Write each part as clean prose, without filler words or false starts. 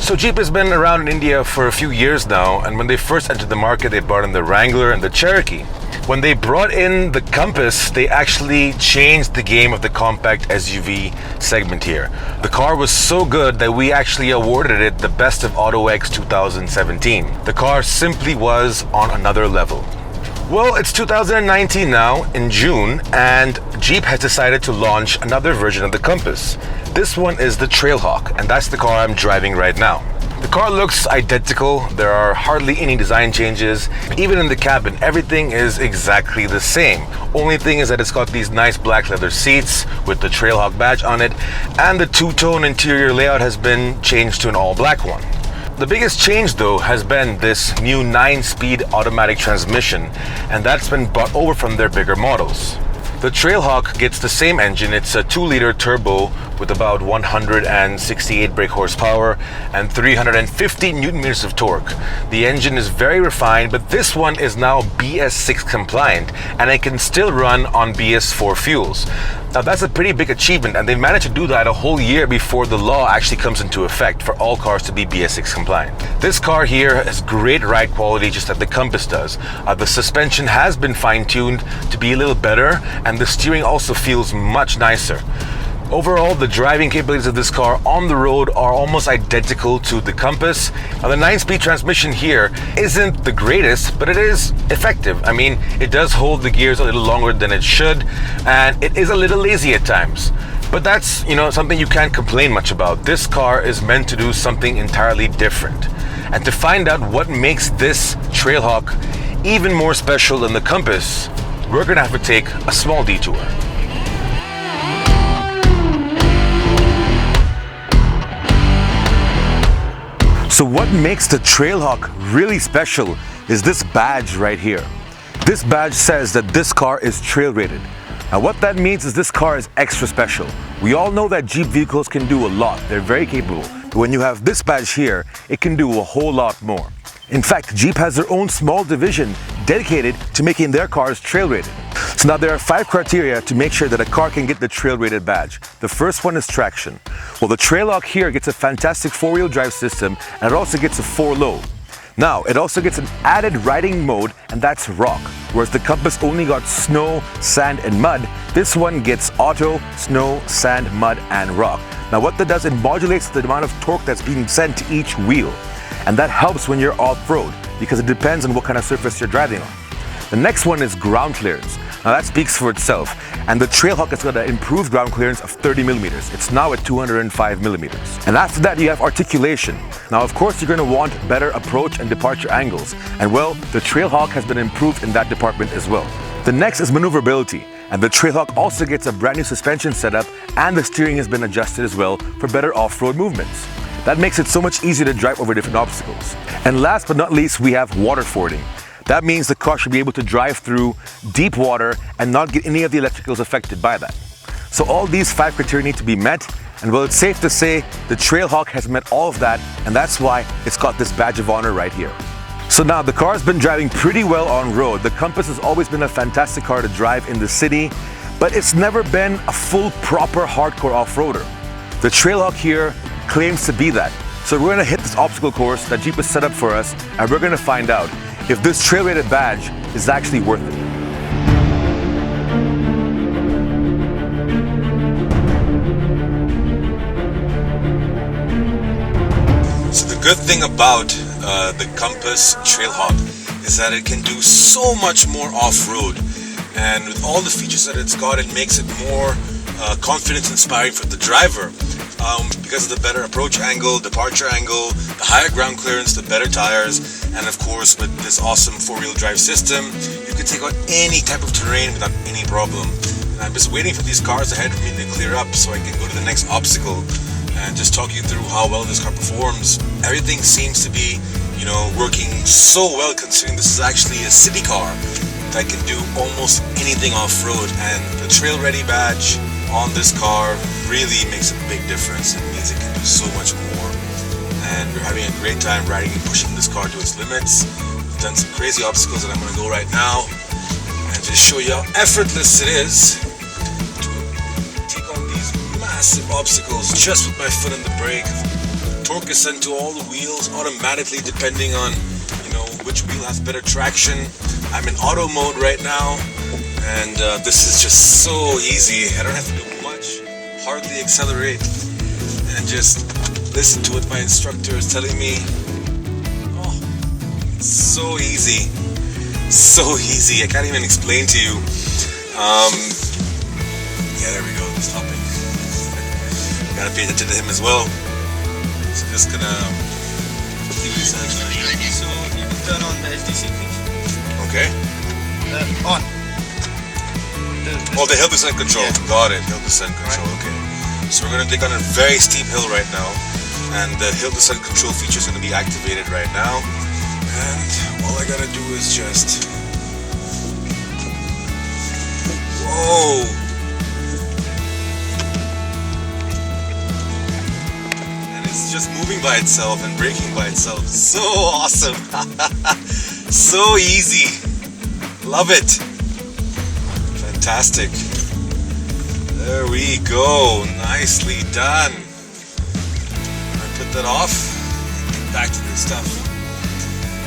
So Jeep has been around in India for a few years now, and when they first entered the market, they brought in the Wrangler and the Cherokee. When they brought in the Compass, they actually changed the game of the compact SUV segment here. The car was so good that we actually awarded it the Best of AutoX 2017. The car simply was on another level. Well, it's 2019 now, in June, and Jeep has decided to launch another version of the Compass. This one is the Trailhawk, and that's the car I'm driving right now. The car looks identical, there are hardly any design changes. Even in the cabin, everything is exactly the same. Only thing is that it's got these nice black leather seats with the Trailhawk badge on it, and the two-tone interior layout has been changed to an all-black one. The biggest change though has been this new 9-speed automatic transmission, and that's been brought over from their bigger models. The Trailhawk gets the same engine. It's a 2-liter turbo with about 168 brake horsepower and 350 Newton meters of torque. The engine is very refined, but this one is now BS6 compliant, and it can still run on BS4 fuels. Now that's a pretty big achievement, and they managed to do that a whole year before the law actually comes into effect for all cars to be BS6 compliant. This car here has great ride quality, just like the Compass does. The suspension has been fine-tuned to be a little better, and the steering also feels much nicer. Overall, the driving capabilities of this car on the road are almost identical to the Compass. Now, the 9-speed transmission here isn't the greatest, but it is effective. I mean, it does hold the gears a little longer than it should, and it is a little lazy at times. But that's, something you can't complain much about. This car is meant to do something entirely different. And to find out what makes this Trailhawk even more special than the Compass, we're gonna have to take a small detour. So what makes the Trailhawk really special is this badge right here. This badge says that this car is trail rated. Now what that means is this car is extra special. We all know that Jeep vehicles can do a lot. They're very capable. But when you have this badge here, it can do a whole lot more. In fact, Jeep has their own small division dedicated to making their cars trail rated. So now there are 5 criteria to make sure that a car can get the trail rated badge. The first one is traction. Well, the Trailhawk here gets a fantastic 4-wheel drive system, and it also gets a 4-low. Now, it also gets an added riding mode, and that's rock. Whereas the Compass only got snow, sand, and mud, this one gets auto, snow, sand, mud, and rock. Now what that does, it modulates the amount of torque that's being sent to each wheel. And that helps when you're off-road, because it depends on what kind of surface you're driving on. The next one is ground clearance. Now that speaks for itself, and the Trailhawk has got an improved ground clearance of 30 millimeters. It's now at 205 millimeters. And after that, you have articulation. Now, of course, you're going to want better approach and departure angles, and well, the Trailhawk has been improved in that department as well. The next is maneuverability, and the Trailhawk also gets a brand new suspension setup, and the steering has been adjusted as well for better off-road movements. That makes it so much easier to drive over different obstacles. And last but not least, we have water fording. That means the car should be able to drive through deep water and not get any of the electricals affected by that. So all these 5 criteria need to be met, and well, it's safe to say the Trailhawk has met all of that, and that's why it's got this badge of honor right here. So now the car's been driving pretty well on road. The Compass has always been a fantastic car to drive in the city, but it's never been a full, proper, hardcore off-roader. The Trailhawk here claims to be that. So we're gonna hit this obstacle course that Jeep has set up for us, and we're gonna find out if this trail rated badge is actually worth it. So the good thing about the Compass Trailhawk is that it can do so much more off-road, and with all the features that it's got, it makes it more confidence inspiring for the driver. Because of the better approach angle, departure angle, the higher ground clearance, the better tires, and of course with this awesome 4-wheel drive system, you can take on any type of terrain without any problem. And I'm just waiting for these cars ahead of me to clear up so I can go to the next obstacle and just talk you through how well this car performs. Everything seems to be, working so well, considering this is actually a city car that can do almost anything off-road, and the Trail Ready badge on this car really makes a big difference. It means it can do so much more, and we're having a great time riding and pushing this car to its limits. We've done some crazy obstacles that I'm going to go right now and just show you how effortless it is to take on these massive obstacles just with my foot on the brake. torque is sent to all the wheels automatically depending on, you know, which wheel has better traction. I'm in auto mode right now, and this is just so easy. I don't have to do much, hardly accelerate, and just listen to what my instructor is telling me. Oh, it's so easy. So easy. I can't even explain to you. Yeah, there we go. Stopping. Gotta pay attention to him as well. So just gonna. So you can turn on the SDC feature. Okay. On. Oh, the hill descent control. Yeah. Got it. Hill descent control. Right. Okay. So we're gonna take on a very steep hill right now, and the hill descent control feature is gonna be activated right now. And all I gotta do is just. Whoa! And it's just moving by itself and braking by itself. So awesome! So easy. Love it. Fantastic. There we go. Nicely done. I put that off. Back to the stuff.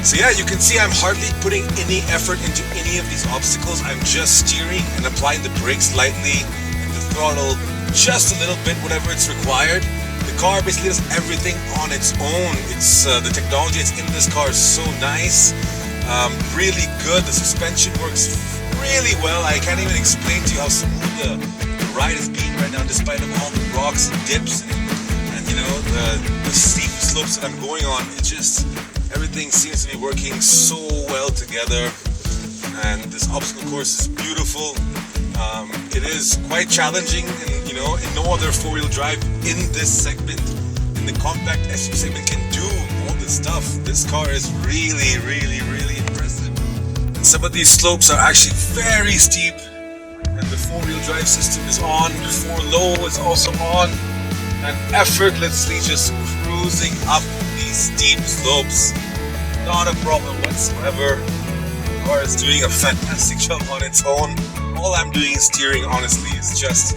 So yeah, you can see I'm hardly putting any effort into any of these obstacles. I'm just steering and applying the brakes lightly and the throttle just a little bit whenever it's required. The car basically does everything on its own. It's the technology that's in this car is so nice, really good. The suspension works really well. I can't even explain to you how smooth the ride is being right now, despite of all the rocks and dips and you know the steep slopes that I'm going on. It just everything seems to be working so well together, and this obstacle course is beautiful. It is quite challenging, and you know, in no other four-wheel drive in this segment, in the compact SUV segment, can do all this stuff. This car is really, really, really impressive. And some of these slopes are actually very steep, and the four-wheel drive system is on. 4Low is also on, and effortlessly just cruising up these steep slopes. Not a problem whatsoever. The car is doing a fantastic job on its own. All I'm doing is steering, honestly. It's just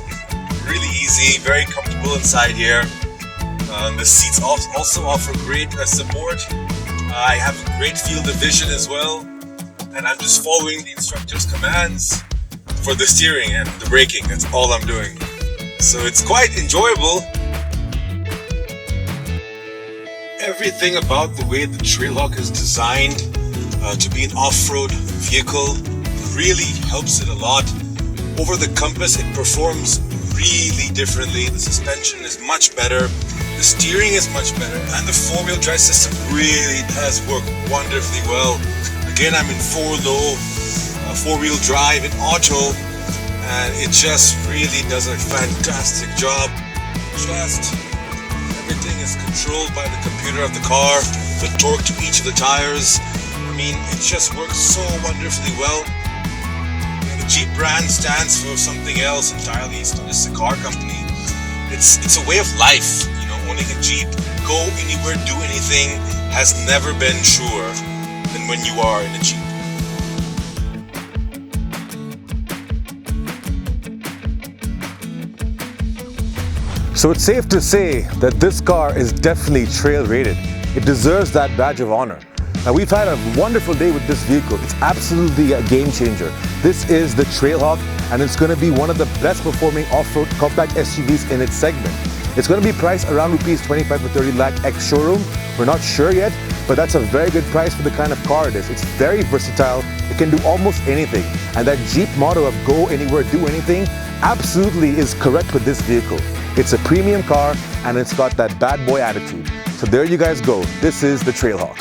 really easy, very comfortable inside here. The seats also offer great support. I have a great field of vision as well, and I'm just following the instructor's commands for the steering and the braking. That's all I'm doing. So it's quite enjoyable. Everything about the way the Trailhawk is designed to be an off-road vehicle really helps it a lot. Over the Compass, it performs really differently. The suspension is much better, the steering is much better, and the four-wheel drive system really does work wonderfully well. Again, I'm in 4Low, four-wheel drive in auto, and it just really does a fantastic job. Everything is controlled by the computer of the car, the torque to each of the tires. I mean, it just works so wonderfully well. The Jeep brand stands for something else entirely. It's not just a car company. It's a way of life. You know, owning a Jeep, go anywhere, do anything, has never been truer than when you are in a Jeep. So it's safe to say that this car is definitely trail rated. It deserves that badge of honor. Now, we've had a wonderful day with this vehicle. It's absolutely a game changer. This is the Trailhawk, and it's going to be one of the best performing off-road compact SUVs in its segment. It's going to be priced around rupees 25 to 30 lakh ex-showroom. We're not sure yet, but that's a very good price for the kind of car it is. It's very versatile. It can do almost anything. And that Jeep motto of go anywhere, do anything absolutely is correct with this vehicle. It's a premium car, and it's got that bad boy attitude. So there you guys go. This is the Trailhawk.